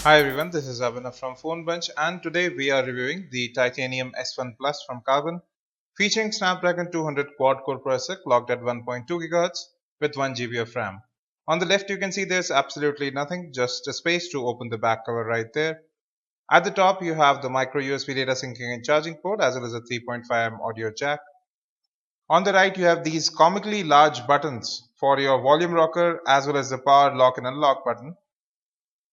Hi everyone, this is Abhinav from Phone Bunch, and today we are reviewing the Titanium S1 Plus from Carbon, featuring Snapdragon 200 quad-core processor clocked at 1.2 GHz with 1 GB of RAM. On the left you can see there's absolutely nothing, just a space to open the back cover right there. At the top you have the micro USB data syncing and charging port as well as a 3.5mm audio jack. On the right you have these comically large buttons for your volume rocker as well as the power lock and unlock button.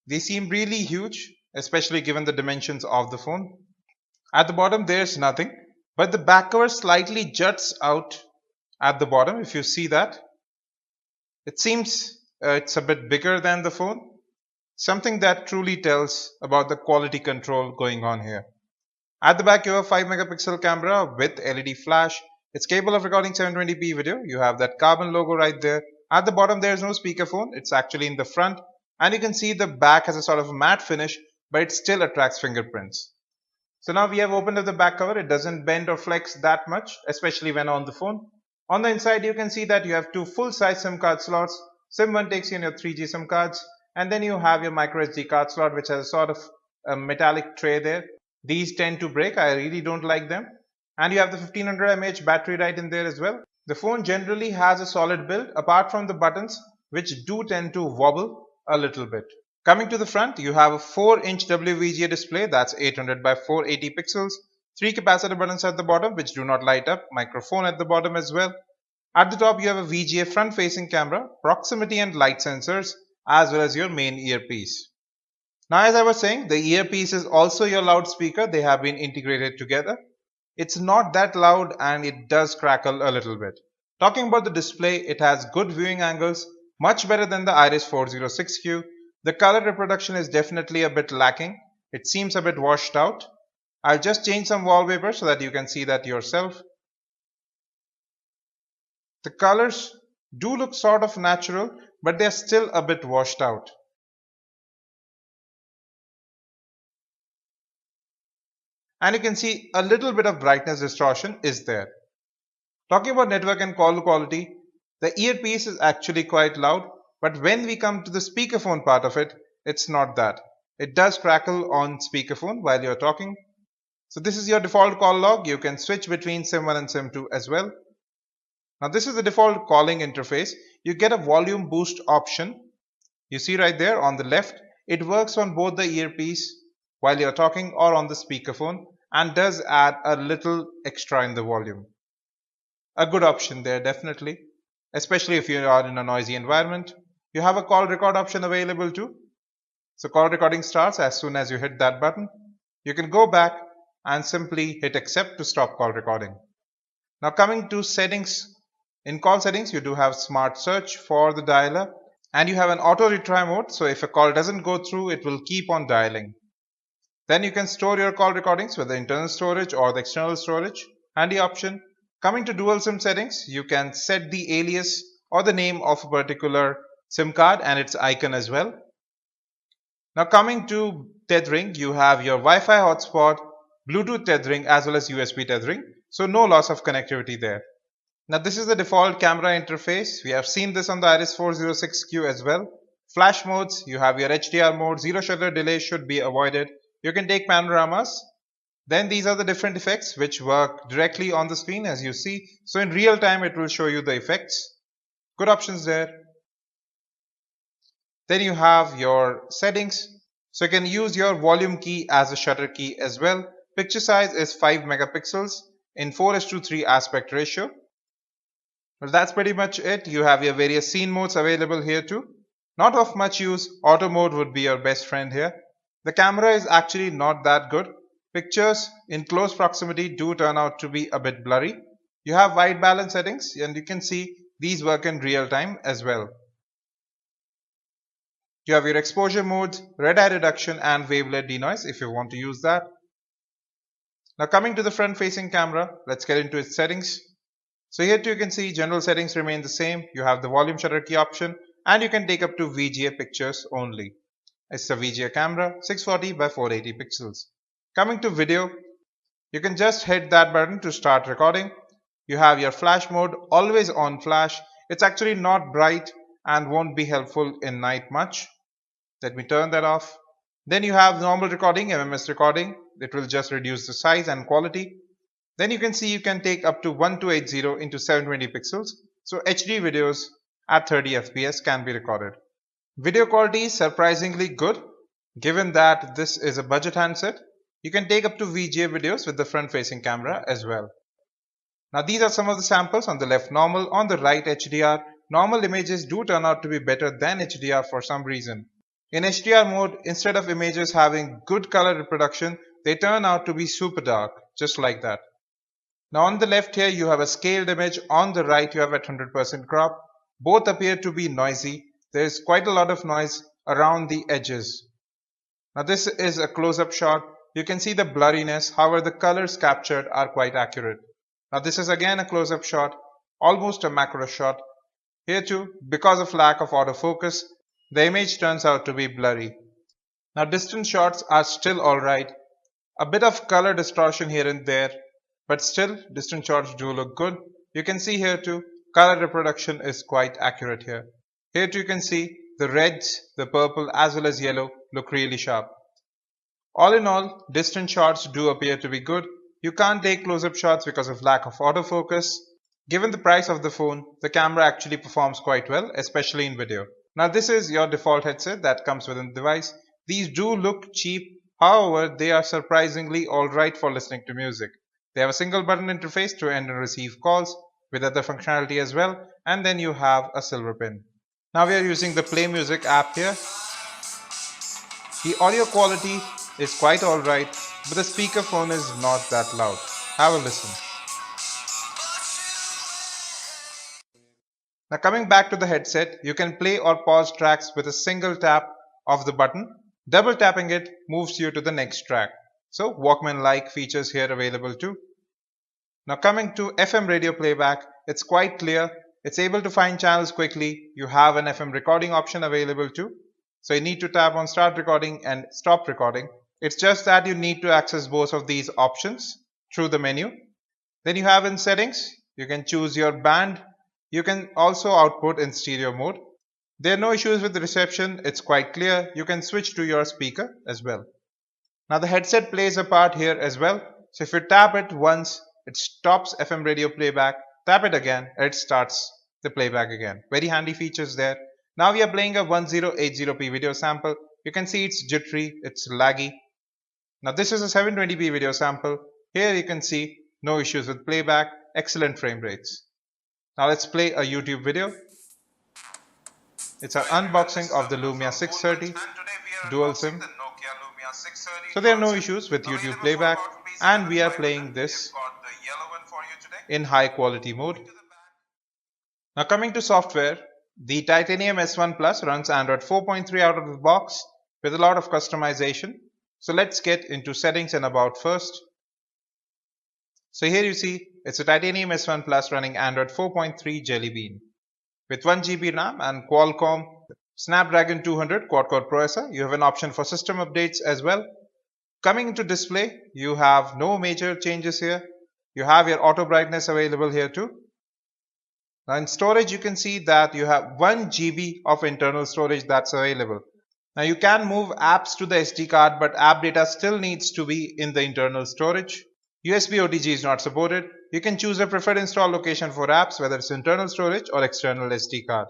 They seem really huge, especially given the dimensions of the phone. At the bottom there's nothing, but the back cover slightly juts out at the bottom. If you see that, it seems it's a bit bigger than the phone, something that truly tells about the quality control going on here. At the back you have a 5 megapixel camera with LED flash. It's capable of recording 720p video. You have that Carbon logo right there. At the bottom there is no speakerphone, it's actually in the front, and you can see the back has a sort of matte finish, but it still attracts fingerprints. So now we have opened up the back cover. It doesn't bend or flex that much, especially when on the phone. On the inside you can see that you have two full-size SIM card slots. SIM 1 takes you in your 3G SIM cards, and then you have your micro SD card slot, which has a sort of a metallic tray there. These tend to break, I really don't like them. And you have the 1500 mAh battery right in there as well. The phone generally has a solid build apart from the buttons, which do tend to wobble a little bit. Coming to the front, you have a 4-inch WVGA display that's 800 by 480 pixels, 3 capacitor buttons at the bottom which do not light up, microphone at the bottom as well. At the top you have a VGA front-facing camera, proximity and light sensors, as well as your main earpiece. Now as I was saying, the earpiece is also your loudspeaker. They have been integrated together. It's not that loud and it does crackle a little bit. Talking about the display, it has good viewing angles, much better than the Iris 406Q. The color reproduction is definitely a bit lacking. It seems a bit washed out. I'll just change some wallpaper so that you can see that yourself. The colors do look sort of natural, but they're still a bit washed out. And you can see a little bit of brightness distortion is there. Talking about network and call quality, the earpiece is actually quite loud, but when we come to the speakerphone part of it, it's not that. It does crackle on speakerphone while you're talking. So this is your default call log. You can switch between SIM 1 and SIM 2 as well. Now this is the default calling interface. You get a volume boost option. You see right there on the left, it works on both the earpiece while you're talking or on the speakerphone and does add a little extra in the volume. A good option there definitely, especially if you are in a noisy environment. You have a call record option available too. So call recording starts as soon as you hit that button. You can go back and simply hit accept to stop call recording. Now coming to settings, in call settings you do have smart search for the dialer and you have an auto retry mode, so if a call doesn't go through it will keep on dialing. Then you can store your call recordings with the internal storage or the external storage. Handy option. Coming to dual SIM settings, you can set the alias or the name of a particular SIM card and its icon as well. Now coming to tethering, you have your Wi-Fi hotspot, Bluetooth tethering as well as USB tethering, so no loss of connectivity there. Now this is the default camera interface. We have seen this on the Iris 406Q as well. Flash modes, you have your HDR mode, zero shutter delay should be avoided. You can take panoramas. Then these are the different effects which work directly on the screen as you see. So in real time it will show you the effects. Good options there. Then you have your settings. So you can use your volume key as a shutter key as well. Picture size is 5 megapixels in 4:3 aspect ratio. Well, that's pretty much it. You have your various scene modes available here too. Not of much use. Auto mode would be your best friend here. The camera is actually not that good. Pictures in close proximity do turn out to be a bit blurry. You have white balance settings and you can see these work in real time as well. You have your exposure modes, red eye reduction and wavelet denoise if you want to use that. Now coming to the front facing camera, let's get into its settings. So here too you can see general settings remain the same. You have the volume shutter key option and you can take up to VGA pictures only. It's a VGA camera, 640 by 480 pixels. Coming to video, you can just hit that button to start recording. You have your flash mode, always on flash. It's actually not bright and won't be helpful in night much. Let me turn that off. Then you have normal recording, MMS recording. It will just reduce the size and quality. Then you can see you can take up to 1280 into 720 pixels. So HD videos at 30 FPS can be recorded. Video quality is surprisingly good. Given that this is a budget handset, you can take up to VGA videos with the front facing camera as well. Now these are some of the samples. On the left normal, on the right HDR. Normal images do turn out to be better than HDR for some reason. In HDR mode, instead of images having good color reproduction, they turn out to be super dark, just like that. Now on the left here you have a scaled image, on the right you have a 100% crop. Both appear to be noisy. There is quite a lot of noise around the edges. Now this is a close-up shot. You can see the blurriness, however the colors captured are quite accurate. Now this is again a close-up shot, almost a macro shot. Here too, because of lack of autofocus, the image turns out to be blurry. Now distant shots are still alright. A bit of color distortion here and there, but still distant shots do look good. You can see here too, color reproduction is quite accurate here. Here too you can see the reds, the purple as well as yellow look really sharp. All in all, distant shots do appear to be good. You can't take close-up shots because of lack of autofocus. Given the price of the phone, the camera actually performs quite well, especially in video. Now this is your default headset that comes within the device. These do look cheap, however they are surprisingly alright for listening to music. They have a single button interface to end and receive calls with other functionality as well, and then you have a silver pin. Now we are using the Play Music app here. The audio quality is quite alright, but the speakerphone is not that loud. Have a listen. Now coming back to the headset, you can play or pause tracks with a single tap of the button. Double tapping it moves you to the next track. So Walkman-like features here available too. Now coming to FM radio playback, it's quite clear. It's able to find channels quickly. You have an FM recording option available too. So you need to tap on start recording and stop recording. It's just that you need to access both of these options through the menu. Then you have in settings, you can choose your band. You can also output in stereo mode. There are no issues with the reception. It's quite clear. You can switch to your speaker as well. Now the headset plays a part here as well. So if you tap it once, it stops FM radio playback. Tap it again, it starts the playback again. Very handy features there. Now we are playing a 1080p video sample. You can see it's jittery, it's laggy. Now this is a 720p video sample. Here you can see no issues with playback, excellent frame rates. Now let's play a YouTube video. It's an unboxing of the Lumia 630 dual SIM. So there are no issues with YouTube playback, and we are playing this in high quality mode. Now coming to software, the Titanium S1 Plus runs Android 4.3 out of the box with a lot of customization. So let's get into settings and about first. So here you see it's a Titanium S1 Plus running Android 4.3 Jelly Bean with 1GB RAM and Qualcomm Snapdragon 200 quad-core processor. You have an option for system updates as well. Coming into display, you have no major changes here. You have your auto brightness available here too. Now in storage, you can see that you have 1GB of internal storage that's available. Now you can move apps to the SD card, but app data still needs to be in the internal storage. USB OTG is not supported. You can choose a preferred install location for apps, whether it's internal storage or external SD card.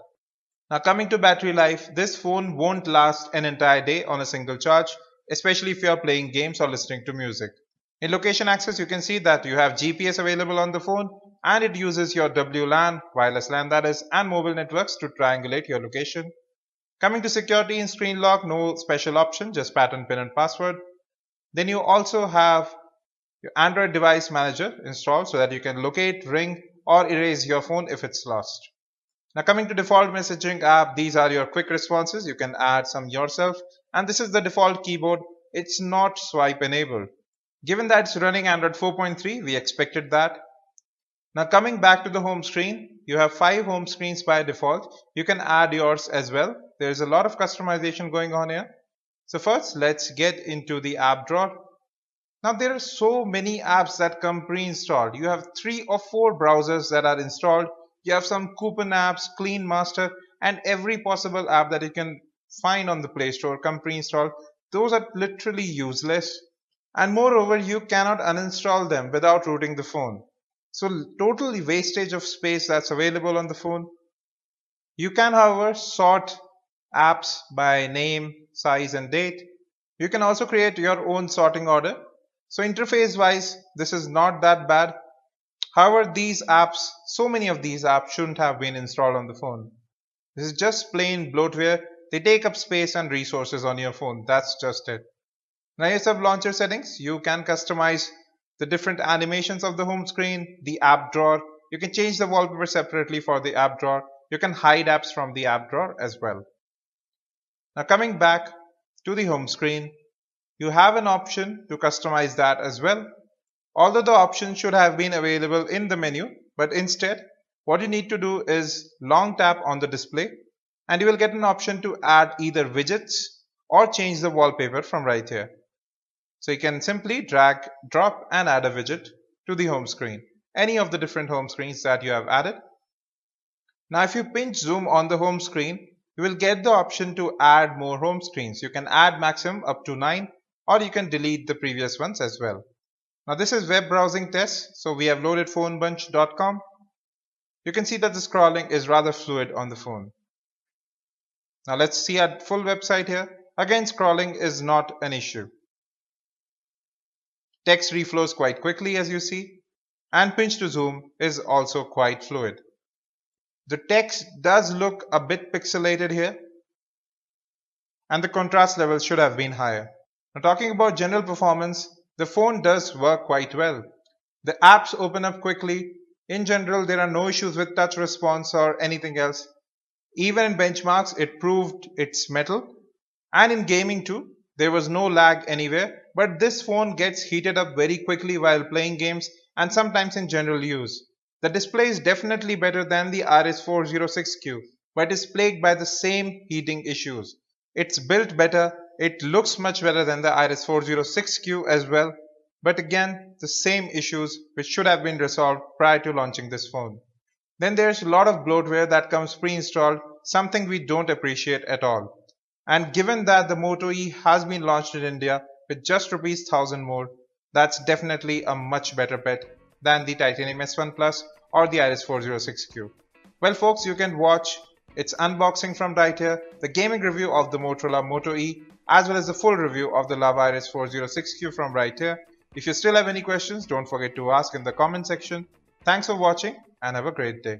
Now coming to battery life, this phone won't last an entire day on a single charge, especially if you are playing games or listening to music. In location access, you can see that you have GPS available on the phone, and it uses your WLAN, wireless LAN that is, and mobile networks to triangulate your location. Coming to security in screen lock, no special option, just pattern, pin and password. Then you also have your Android device manager installed so that you can locate, ring or erase your phone if it's lost. Now coming to default messaging app, these are your quick responses. You can add some yourself, and this is the default keyboard. It's not swipe enabled. Given that it's running Android 4.3, we expected that. Now coming back to the home screen, you have 5 home screens by default. You can add yours as well. There's a lot of customization going on here. So first, let's get into the app drawer. Now there are so many apps that come pre-installed. You have 3 or 4 browsers that are installed. You have some coupon apps, Clean Master, and every possible app that you can find on the Play Store come pre-installed. those are literally useless. And moreover, you cannot uninstall them without rooting the phone. So totally wastage of space that's available on the phone. You can, however, sort apps by name, size and date. You can also create your own sorting order. So interface wise, this is not that bad. However, so many of these apps shouldn't have been installed on the phone. This is just plain bloatware. They take up space and resources on your phone. That's just it. Now here's some launcher settings. You can customize the different animations of the home screen, the app drawer. You can change the wallpaper separately for the app drawer. You can hide apps from the app drawer as well. Now coming back to the home screen, you have an option to customize that as well. Although the option should have been available in the menu, but instead what you need to do is long tap on the display and you will get an option to add either widgets or change the wallpaper from right here. So you can simply drag, drop and add a widget to the home screen, any of the different home screens that you have added. Now if you pinch zoom on the home screen, you will get the option to add more home screens. You can add maximum up to 9 or you can delete the previous ones as well. Now this is web browsing test, so we have loaded phonebunch.com. You can see that the scrolling is rather fluid on the phone. Now let's see our full website here. Again, scrolling is not an issue. Text reflows quite quickly as you see, and pinch to zoom is also quite fluid. The text does look a bit pixelated here, and the contrast level should have been higher. Now talking about general performance, the phone does work quite well. The apps open up quickly. In general, there are no issues with touch response or anything else. Even in benchmarks, it proved its mettle. And in gaming too, there was no lag anywhere. But this phone gets heated up very quickly while playing games and sometimes in general use. The display is definitely better than the RS406Q, but is plagued by the same heating issues. It's built better. It looks much better than the RS406Q as well, but again the same issues which should have been resolved prior to launching this phone. Then there's a lot of bloatware that comes pre-installed, something we don't appreciate at all. And given that the Moto E has been launched in India with just rupees 1000 more, that's definitely a much better bet than the Titanium S1 Plus or the RS406Q. Well folks, you can watch its unboxing from right here, the gaming review of the Motorola Moto E, as well as the full review of the Lava RS406Q from right here. If you still have any questions, don't forget to ask in the comment section. Thanks for watching and have a great day.